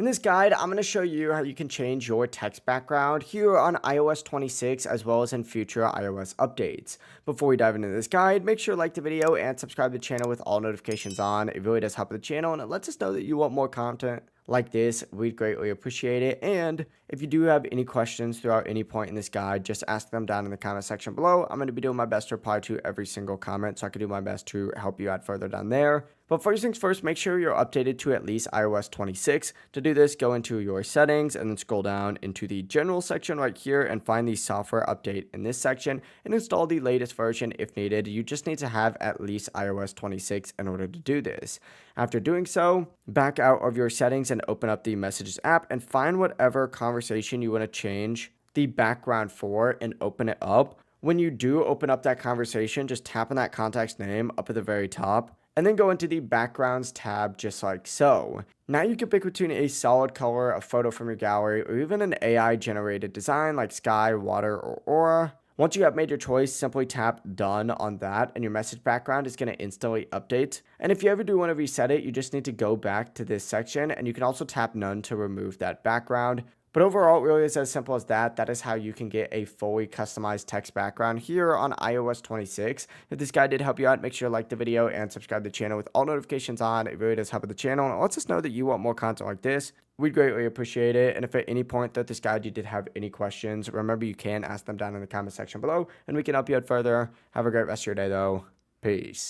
In this guide, I'm going to show you how you can change your text background here on iOS 26 as well as in future iOS updates. Before we dive into this guide, make sure to like the video and subscribe to the channel with all notifications on. It really does help the channel and it lets us know that you want more content like this. We'd greatly appreciate it. And if you do have any questions throughout any point in this guide, just ask them down in the comment section below. I'm going to be doing my best to reply to every single comment, so I can do my best to help you out further down there. But first things first, make sure you're updated to at least iOS 26. To do this, go into your settings and then scroll down into the general section right here and find the software update in this section and install the latest version if needed. You just need to have at least iOS 26 in order to do this. After doing so, back out of your settings and open up the Messages app and find whatever conversation you want to change the background for and open it up. When you do open up that conversation, just tap on that contact's name up at the very top and then go into the backgrounds tab just like so. Now you can pick between a solid color, a photo from your gallery, or even an AI generated design like sky, water, or aura. Once you have made your choice, simply tap done on that and your message background is going to instantly update. And if you ever do want to reset it, you just need to go back to this section and you can also tap none to remove that background. But overall, it really is as simple as that. That is how you can get a fully customized text background here on iOS 26. If this guide did help you out, make sure to like the video and subscribe to the channel with all notifications on. It really does help the channel and it lets us know that you want more content like this. We'd greatly appreciate it. And if at any point throughout this guide you did have any questions, remember you can ask them down in the comment section below and we can help you out further. Have a great rest of your day though. Peace.